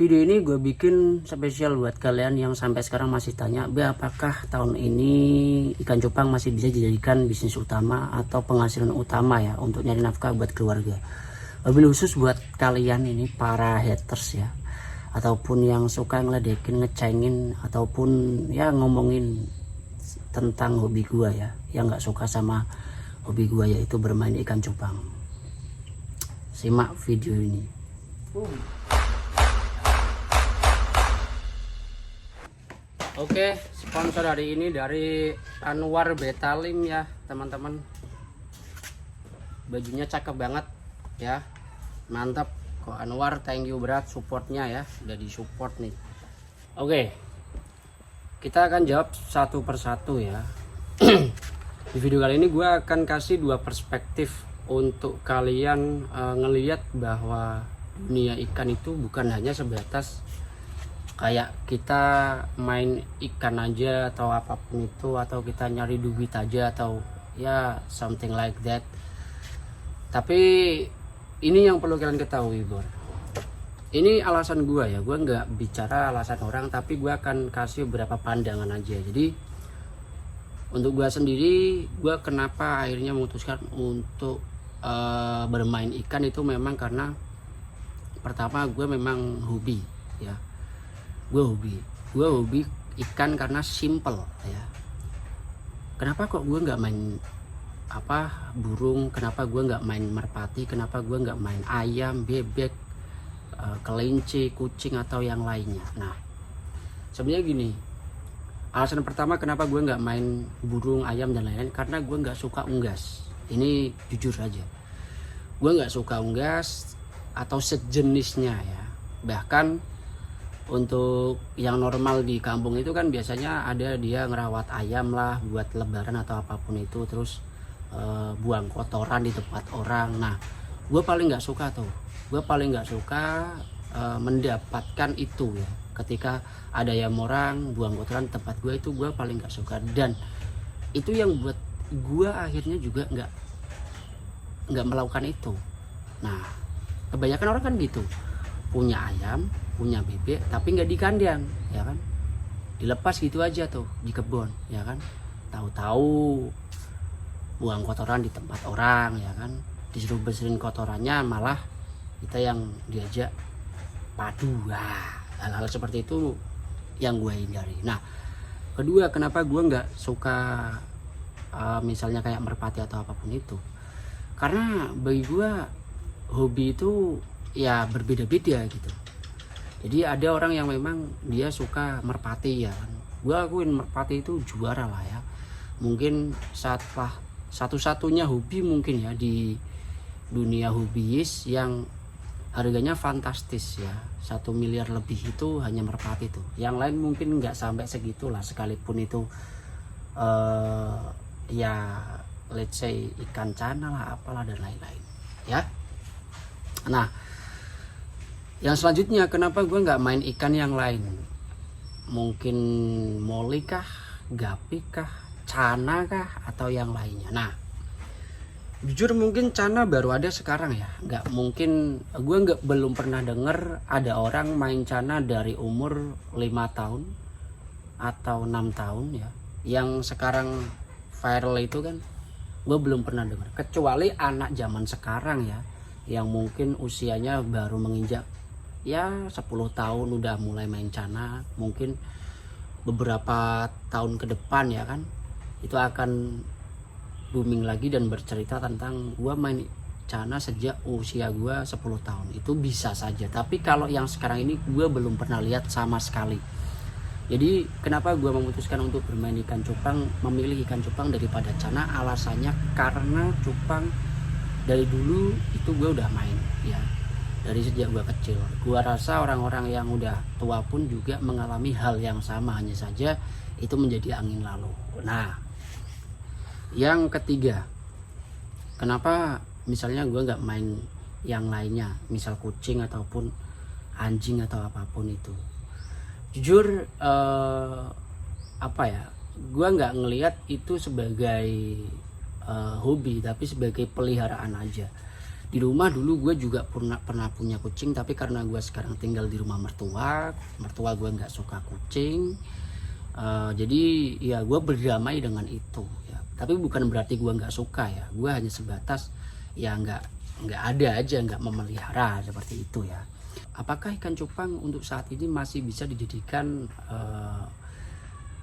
Video ini gue bikin spesial buat kalian yang sampai sekarang masih tanya, apakah tahun ini ikan cupang masih bisa dijadikan bisnis utama atau penghasilan utama ya untuk nyari nafkah buat keluarga. Lebih khusus buat kalian ini para haters ya, ataupun yang suka ngeledekin, ngecengin, ataupun ya ngomongin tentang hobi gue ya, yang nggak suka sama hobi gue yaitu bermain ikan cupang. Simak video ini. Oke, sponsor hari ini dari Anwar Betalim ya teman-teman. Bajunya cakep banget ya, mantap kok Anwar, thank you berat supportnya ya, udah di support nih. Oke, kita akan jawab satu persatu ya. Di video kali ini gue akan kasih dua perspektif untuk kalian ngelihat bahwa dunia ikan itu bukan hanya sebatas kayak kita main ikan aja atau apapun itu, atau kita nyari duit aja atau ya something like that. Tapi ini yang perlu kalian ketahui, Bor. Ini alasan gue ya, gue nggak bicara alasan orang, tapi gue akan kasih beberapa pandangan aja. Jadi untuk gue sendiri, gue kenapa akhirnya memutuskan untuk bermain ikan itu memang karena pertama gue memang hobi ya. Gue hobi ikan karena simple ya. Kenapa kok gue nggak main burung, kenapa gue nggak main merpati, kenapa gue nggak main ayam, bebek, kelinci, kucing atau yang lainnya. Nah sebenarnya gini, alasan pertama kenapa gue nggak main burung, ayam dan lain-lain, karena gue nggak suka unggas. Ini jujur aja, gue nggak suka unggas atau sejenisnya ya. Bahkan untuk yang normal di kampung itu kan biasanya ada dia ngerawat ayam lah buat lebaran atau apapun itu, terus buang kotoran di tempat orang. Nah gue paling nggak suka tuh, gue paling nggak suka mendapatkan itu ya, ketika ada yang orang buang kotoran di tempat gue, itu gue paling nggak suka. Dan itu yang buat gue akhirnya juga nggak melakukan itu. Nah kebanyakan orang kan gitu, punya ayam, punya bebek, tapi nggak di kandang ya kan, dilepas gitu aja tuh di kebun ya kan, tahu-tahu buang kotoran di tempat orang ya kan, disuruh bersihin kotorannya malah kita yang diajak padu. Hal-hal seperti itu yang gue hindari. Nah kedua, kenapa gue nggak suka misalnya kayak merpati atau apapun itu, karena bagi gue hobi itu ya berbeda-beda gitu. Jadi ada orang yang memang dia suka merpati ya, gue akuin merpati itu juara lah ya, mungkin satu-satunya hobi mungkin ya di dunia hobiis yang harganya fantastis ya, 1 miliar lebih itu hanya merpati tuh. Yang lain mungkin nggak sampai segitulah, sekalipun itu ya let's say ikan cana lah, apalah dan lain-lain ya. Nah yang selanjutnya, kenapa gue nggak main ikan yang lain, mungkin moli kah, gapi kah, cana kah, atau yang lainnya. Nah jujur mungkin cana baru ada sekarang ya, nggak mungkin, gue belum pernah denger ada orang main cana dari umur 5 tahun atau 6 tahun ya, yang sekarang viral itu kan gue belum pernah denger, kecuali anak zaman sekarang ya, yang mungkin usianya baru menginjak ya 10 tahun udah mulai main cana. Mungkin beberapa tahun ke depan ya kan, itu akan booming lagi dan bercerita tentang gua main cana sejak usia gua 10 tahun. Itu bisa saja, tapi kalau yang sekarang ini gua belum pernah lihat sama sekali. Jadi kenapa gua memutuskan untuk bermain ikan cupang, memilih ikan cupang daripada cana, alasannya karena cupang dari dulu itu gue udah main ya, dari sejak gue kecil. Gue rasa orang-orang yang udah tua pun juga mengalami hal yang sama, hanya saja itu menjadi angin lalu. Nah yang ketiga, kenapa misalnya gue nggak main yang lainnya, misal kucing ataupun anjing atau apapun itu. Jujur gue nggak ngelihat itu sebagai hobi, tapi sebagai peliharaan aja. Di rumah dulu gue juga pernah punya kucing, tapi karena gue sekarang tinggal di rumah mertua gue nggak suka kucing. Jadi ya gue berdamai dengan itu ya. Tapi bukan berarti gue nggak suka ya, gue hanya sebatas ya nggak ada aja, nggak memelihara seperti itu ya. Apakah ikan cupang untuk saat ini masih bisa dijadikan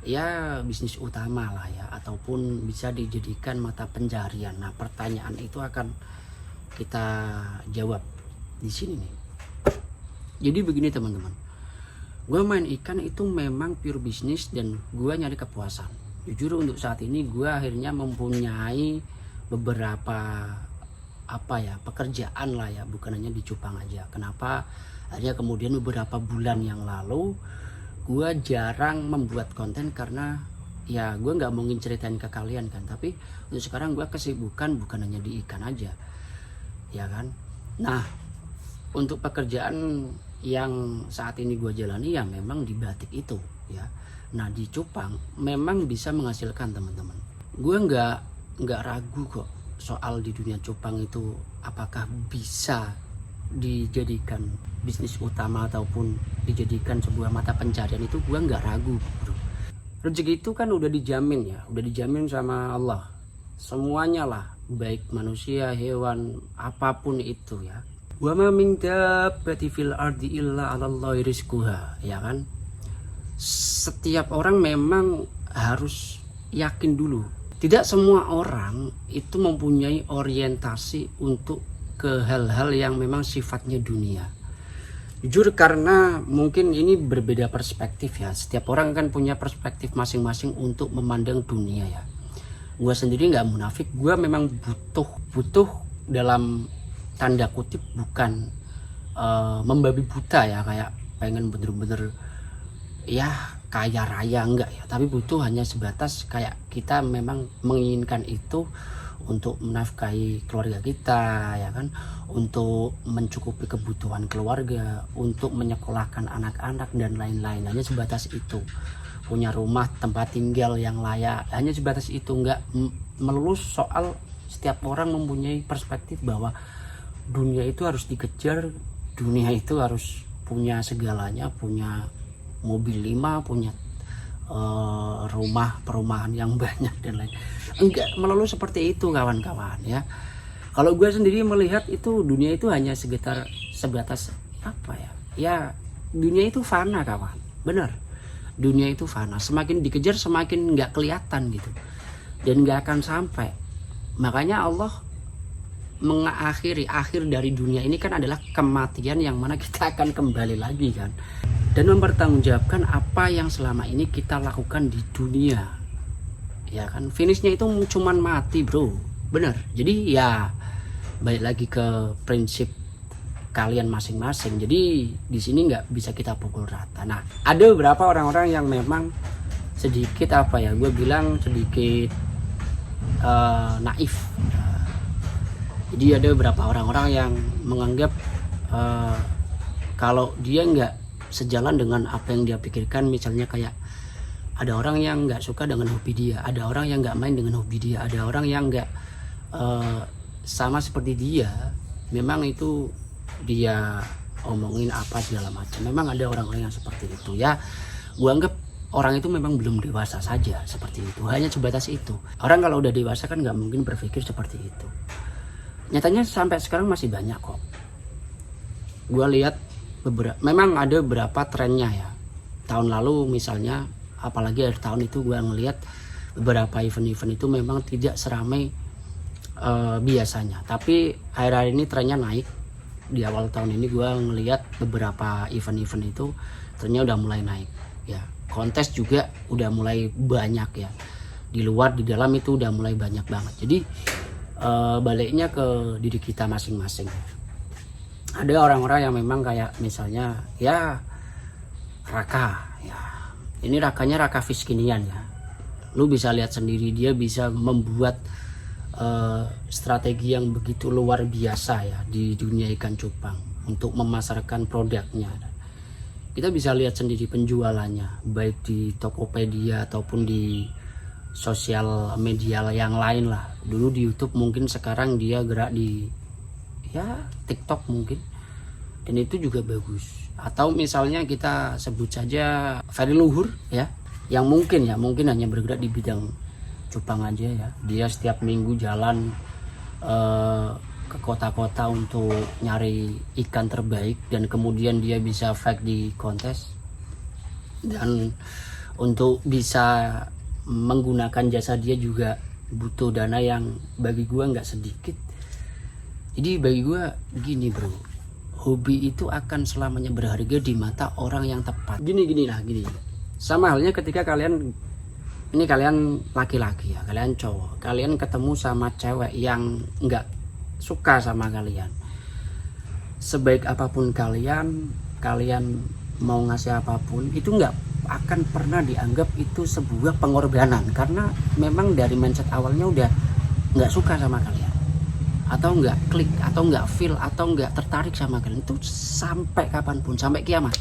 ya bisnis utama lah ya, ataupun bisa dijadikan mata pencarian? Nah, pertanyaan itu akan kita jawab di sini nih. Jadi begini teman-teman, gue main ikan itu memang pure bisnis dan gue nyari kepuasan. Jujur untuk saat ini gue akhirnya mempunyai beberapa pekerjaan lah ya, bukan hanya di cupang aja. Kenapa akhirnya kemudian beberapa bulan yang lalu gue jarang membuat konten, karena ya gue nggak mungkin ceritain ke kalian kan. Tapi untuk sekarang gue kesibukan bukan hanya di ikan aja ya kan. Nah, untuk pekerjaan yang saat ini gue jalani ya memang di batik itu ya. Nah, di cupang memang bisa menghasilkan teman-teman. Gue nggak ragu kok soal di dunia cupang itu apakah bisa dijadikan bisnis utama ataupun dijadikan sebuah mata pencarian. Itu gue nggak ragu bro. Rezeki itu kan udah dijamin ya, udah dijamin sama Allah semuanya lah, baik manusia, hewan, apapun itu ya. Wa ma min dabbati fil ardi illa 'alallahi rizquha, ya kan. Setiap orang memang harus yakin dulu, tidak semua orang itu mempunyai orientasi untuk ke hal-hal yang memang sifatnya dunia. Jujur, karena mungkin ini berbeda perspektif ya. Setiap orang kan punya perspektif masing-masing untuk memandang dunia ya. Gue sendiri nggak munafik, gue memang butuh dalam tanda kutip, bukan membabi buta ya, kayak pengen bener-bener ya kaya raya, enggak ya. Tapi butuh hanya sebatas kayak kita memang menginginkan itu untuk menafkahi keluarga kita ya kan, untuk mencukupi kebutuhan keluarga, untuk menyekolahkan anak-anak dan lain-lain. Hanya sebatas itu. Punya rumah, tempat tinggal yang layak, hanya sebatas itu. Enggak melulu soal setiap orang mempunyai perspektif bahwa dunia itu harus dikejar, dunia itu harus punya segalanya, punya mobil 5, punya perumahan yang banyak dan lain. Enggak melulu seperti itu kawan-kawan ya. Kalau gue sendiri melihat itu dunia itu hanya sebatas apa ya? Ya dunia itu fana kawan, bener. Dunia itu fana, semakin dikejar semakin nggak kelihatan gitu, dan nggak akan sampai. Makanya Allah mengakhiri akhir dari dunia ini kan adalah kematian, yang mana kita akan kembali lagi kan, dan mempertanggungjawabkan apa yang selama ini kita lakukan di dunia ya kan. Finishnya itu cuman mati bro, bener. Jadi ya balik lagi ke prinsip kalian masing-masing. Jadi di sini nggak bisa kita pukul rata. Nah, ada beberapa orang-orang yang memang sedikit gue bilang sedikit naif. Jadi ada beberapa orang-orang yang menganggap kalau dia nggak sejalan dengan apa yang dia pikirkan, misalnya kayak ada orang yang nggak suka dengan hobi dia, ada orang yang nggak main dengan hobi dia, ada orang yang nggak sama seperti dia, memang itu dia omongin apa segala macam. Memang ada orang-orang yang seperti itu ya. Gua anggap orang itu memang belum dewasa saja seperti itu, hanya sebatas itu. Orang kalau udah dewasa kan nggak mungkin berpikir seperti itu. Nyatanya sampai sekarang masih banyak kok. Gua lihat memang ada beberapa trennya ya. Tahun lalu misalnya, apalagi akhir tahun itu gua ngelihat beberapa event-event itu memang tidak seramai biasanya. Tapi akhir-akhir ini trennya naik. Di awal tahun ini gue ngelihat beberapa event-event itu ternyata udah mulai naik ya. Kontes juga udah mulai banyak ya, di luar di dalam itu udah mulai banyak banget. Jadi baliknya ke diri kita masing-masing. Ada orang-orang yang memang kayak misalnya ya Raka ya, ini Rakanya Raka Fiskinian ya. Lu bisa lihat sendiri, dia bisa membuat strategi yang begitu luar biasa ya di dunia ikan cupang untuk memasarkan produknya. Kita bisa lihat sendiri penjualannya, baik di Tokopedia ataupun di sosial media yang lain lah. Dulu di YouTube, mungkin sekarang dia gerak di ya TikTok mungkin, dan itu juga bagus. Atau misalnya kita sebut saja Ferry Luhur ya, yang mungkin hanya bergerak di bidang cupang aja ya. Dia setiap minggu jalan ke kota-kota untuk nyari ikan terbaik, dan kemudian dia bisa fight di kontes, dan untuk bisa menggunakan jasa dia juga butuh dana yang bagi gua nggak sedikit. Jadi bagi gua gini bro, hobi itu akan selamanya berharga di mata orang yang tepat. Gini sama halnya ketika kalian laki-laki ya, kalian cowok, kalian ketemu sama cewek yang nggak suka sama kalian. Sebaik apapun kalian mau ngasih apapun, itu nggak akan pernah dianggap itu sebuah pengorbanan, karena memang dari mindset awalnya udah nggak suka sama kalian, atau nggak klik, atau nggak feel, atau nggak tertarik sama kalian. Itu sampai kapanpun, sampai kiamat.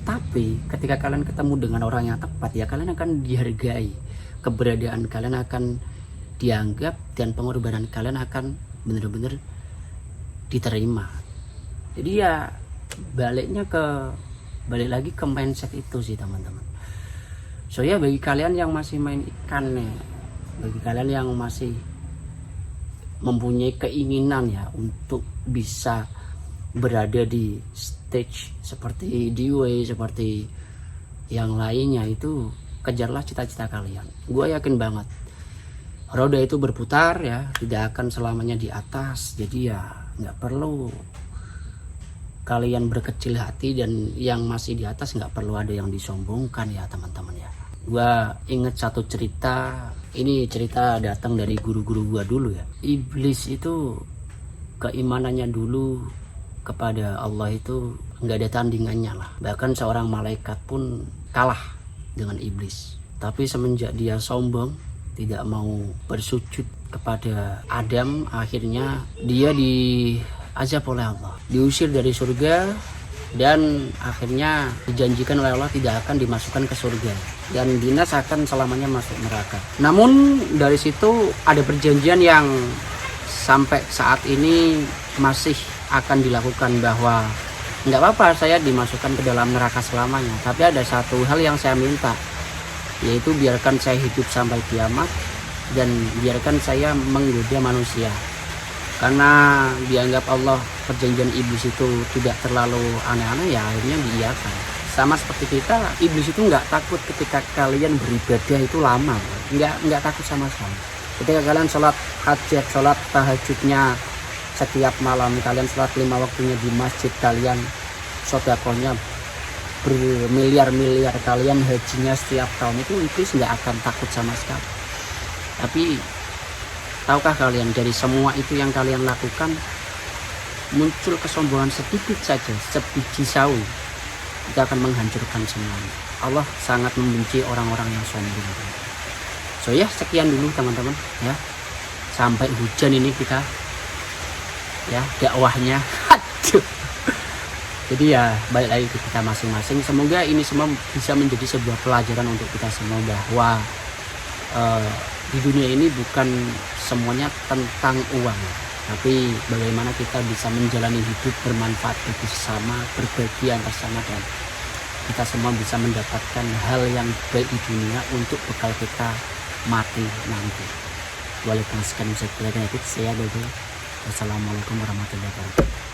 Tapi ketika kalian ketemu dengan orang yang tepat ya, kalian akan dihargai, keberadaan kalian akan dianggap, dan pengorbanan kalian akan bener-bener diterima. Jadi ya balik lagi ke mindset itu sih teman-teman. So ya, bagi kalian yang masih main ikan ya, bagi kalian yang masih mempunyai keinginan ya untuk bisa berada di stage seperti D-Way, seperti yang lainnya, itu kejarlah cita-cita kalian. Gue yakin banget roda itu berputar ya, tidak akan selamanya di atas. Jadi ya nggak perlu kalian berkecil hati, dan yang masih di atas nggak perlu ada yang disombongkan ya teman-teman ya. Gua inget satu cerita, ini cerita datang dari guru-guru gua dulu ya. Iblis itu keimanannya dulu kepada Allah itu nggak ada tandingannya lah. Bahkan seorang malaikat pun kalah dengan iblis. Tapi semenjak dia sombong, tidak mau bersujud kepada Adam, akhirnya dia diazab oleh Allah, diusir dari surga, dan akhirnya dijanjikan oleh Allah tidak akan dimasukkan ke surga, dan dinas akan selamanya masuk neraka. Namun dari situ ada perjanjian yang sampai saat ini masih akan dilakukan, bahwa nggak apa-apa saya dimasukkan ke dalam neraka selamanya, tapi ada satu hal yang saya minta, yaitu biarkan saya hidup sampai kiamat, dan biarkan saya menggoda manusia. Karena dianggap Allah perjanjian iblis itu tidak terlalu aneh-aneh, ya akhirnya diiyakan. Sama seperti kita, iblis itu nggak takut ketika kalian beribadah itu lama, nggak takut sama sekali. Ketika kalian sholat hajat, sholat tahajudnya setiap malam, kalian sholat 5 waktunya di masjid, kalian sedekahnya bermiliar-miliar, kalian hajinya setiap tahun, itu iblis nggak akan takut sama sekali. Tapi tahukah kalian, dari semua itu yang kalian lakukan, muncul kesombongan sedikit saja, sebiji sawi, itu akan menghancurkan semuanya. Allah sangat membenci orang-orang yang sombong. So ya, sekian dulu teman-teman ya, sampai hujan ini kita ya dakwahnya. Aduh. Jadi ya balik lagi ke kita masing-masing. Semoga ini semua bisa menjadi sebuah pelajaran untuk kita semua, bahwa di dunia ini bukan semuanya tentang uang, tapi bagaimana kita bisa menjalani hidup bermanfaat bagi sesama, berbagi antar sama, dan kita semua bisa mendapatkan hal yang baik di dunia untuk bekal kita mati nanti. Waalaikumsalam warahmatullahi wabarakatuh. Wassalamualaikum warahmatullahi wabarakatuh.